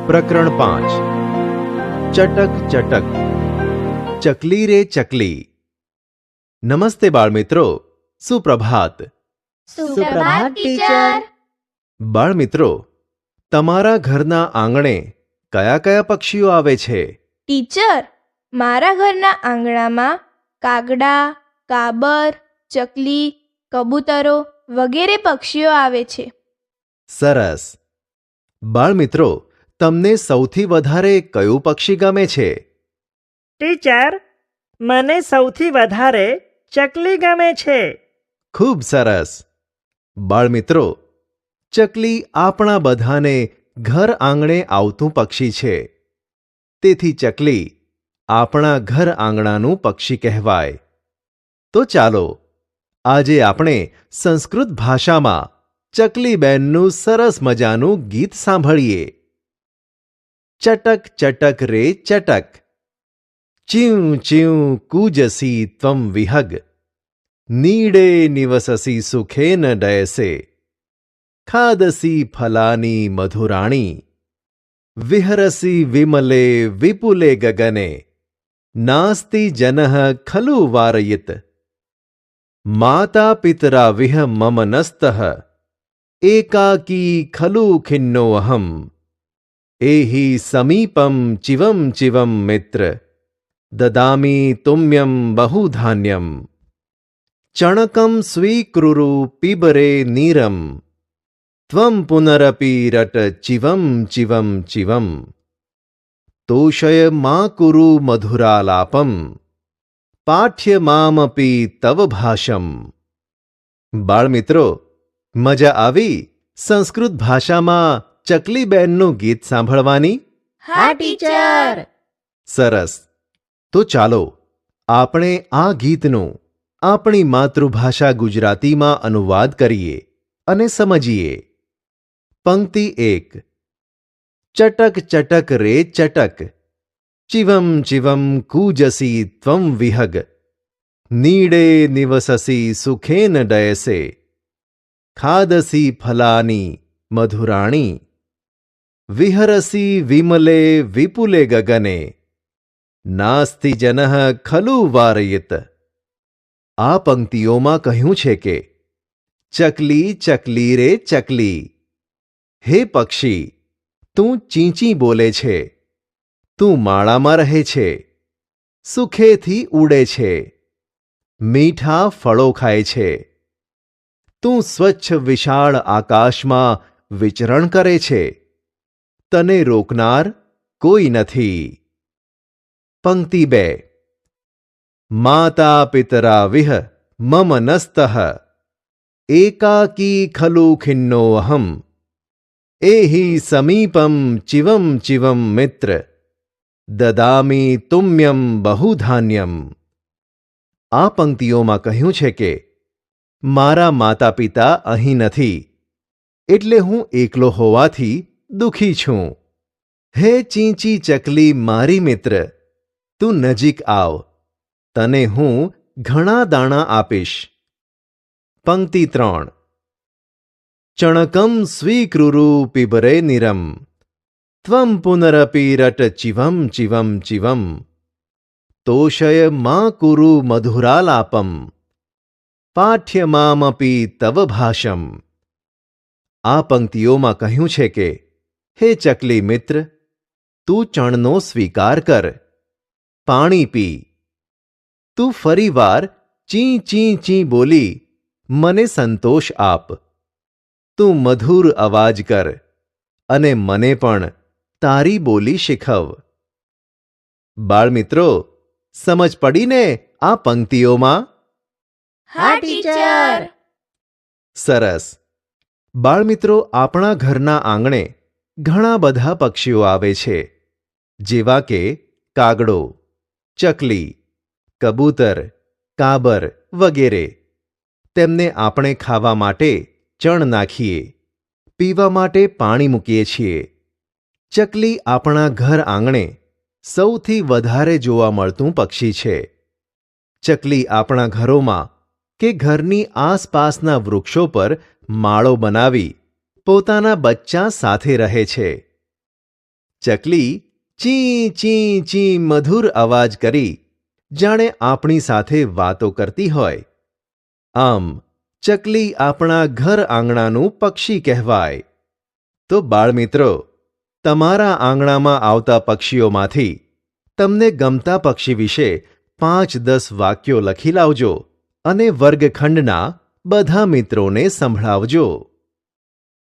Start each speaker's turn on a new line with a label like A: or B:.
A: પ્રકરણ 5 ચટક ચટક. ચકલી રે ચકલી. નમસ્તે બાળમિત્રો, સુપ્રભાત.
B: સુપ્રભાત ટીચર.
A: બાળમિત્રો, તમારા ઘરના આંગણે કયા કયા પક્ષીઓ આવે છે?
B: ટીચર, મારા ઘરના આંગણામાં કાગડા, કાબર, ચકલી, કબૂતરો વગેરે પક્ષીઓ આવે છે.
A: સરસ. બાળમિત્રો, તમને સૌથી વધારે કયું પક્ષી ગમે છે?
C: ટીચર, મને સૌથી વધારે ચકલી ગમે છે.
A: ખૂબ સરસ. બાળમિત્રો, ચકલી આપણા બધાને ઘર આંગણે આવતું પક્ષી છે. તેથી ચકલી આપણા ઘર આંગણાનું પક્ષી કહેવાય. તો ચાલો આજે આપણે સંસ્કૃત ભાષામાં ચકલીબેનનું સરસ મજાનું ગીત સાંભળીએ. ચટક ચટક રે ચટક, ચ્યું ચ્યું કૂજસી ત્વમ વિહગ, નીડે નિવસસી સુખેન ડયસે, ખાદસી ફલાની મધુરાણી, વિહરસી વિમલે વિપુલે ગગને, નાસ્તિ જનઃ ખલુ વારયિત, માતા પિતરા વિહ મમ નસ્તઃ, એકાકી ખલુ ખિન્નોऽહં, એહિ સમીપમ ચિવમ ચિવમ મિત્ર, દદામી તુમ્યમ બહુધાન્યમ, ચણકમ સ્વીકૃરુ પીબરે નીરમ, ત્વમ પુનરપી રટ ચિવમ ચિવમ ચિવમ, તોષય મા કુરુ મધુરાલાપમ, પાઠ્ય મામપી તવ ભાષમ. બાળમિત્રો, મજા આવી સંસ્કૃત ભાષામાં ચકલીબેનનું ગીત સાંભળવાની?
B: હા ટીચર.
A: સરસ. તો ચાલો આપણે આ ગીતનું આપણી માતૃભાષા ગુજરાતીમાં અનુવાદ કરીએ અને સમજીએ. પંક્તિ 1. ચટક ચટક રે ચટક, ચિવમ ચિવમ કૂજસી ત્વમ વિહગ, નીડે નિવસસી સુખેન ડયસે, ખાદસી ફલાની મધુરાણી, વિહરસી વિમલે વિપુલે ગગને, નાસ્તિ જનઃ ખલુ વારયિત. આ પંક્તિઓમાં કહ્યું છે કે ચકલી ચકલી રે ચકલી, હે પક્ષી, તું ચીંચી બોલે છે, તું માળામાં રહે છે, સુખેથી ઉડે છે, મીઠા ફળો ખાય છે, તું સ્વચ્છ વિશાળ આકાશમાં વિચરણ કરે છે, તને રોકનાર કોઈ નથી. પંક્તિ 2. માતા પિતરા વિહ મમ નસ્તઃ, એકાકી ખલુ ખિન્નોऽહં, એહિ સમીપમ ચિવમ ચિવમ મિત્ર, દદામી તુમ્યમ બહુધાન્યમ. આ પંક્તિઓમાં કહ્યું છે કે મારા માતા પિતા અહીં નથી, એટલે હું એકલો હોવાથી દુઃખી છું. હે ચીંચી ચકલી મારી મિત્ર, તું નજીક આવ, તને હું ઘણા દાણા આપીશ. પંક્તિ 3. ચણકમ સ્વીકૃરુ પીબરે નીરમ, ત્વમ પુનરપી રટ ચિવમ ચિવમ ચિવમ, તોષય મા કુરુ મધુરાલાપમ, પાઠ્ય મામપી તવ ભાષમ. આ પંક્તિઓમાં કહ્યું છે કે હે ચકલી મિત્ર, તું ચણનો સ્વીકાર કર, પાણી પી, તું ફરીવાર ચી ચી ચી બોલી મને સંતોષ આપ, તું મધુર અવાજ કર અને મને પણ તારી બોલી શીખવ. બાળમિત્રો, સમજ પડીને આ પંક્તિઓમાં?
B: હા ટીચર.
A: સરસ. બાળમિત્રો, આપણા ઘરના આંગણે ઘણા બધા પક્ષીઓ આવે છે, જેવા કે કાગડો, ચકલી, કબૂતર, કાબર વગેરે. તેમને આપણે ખાવા માટે ચણ નાખીએ, પીવા માટે પાણી મૂકીએ છીએ. ચકલી આપણા ઘર આંગણે સૌથી વધારે જોવા મળતું પક્ષી છે. ચકલી આપણા ઘરોમાં કે ઘરની આસપાસના વૃક્ષો પર માળો બનાવી પોતાના બચ્ચાં સાથે રહે છે. ચકલી ચી ચી ચી મધુર અવાજ કરી જાણે આપણી સાથે વાતો કરતી હોય. આમ ચકલી આપણા ઘર આંગણાનું પક્ષી કહેવાય. તો બાળમિત્રો, તમારા આંગણામાં આવતા પક્ષીઓમાંથી તમને ગમતા પક્ષી વિશે 5-10 વાક્યો લખી લાવજો અને વર્ગખંડના બધા મિત્રોને સંભળાવજો.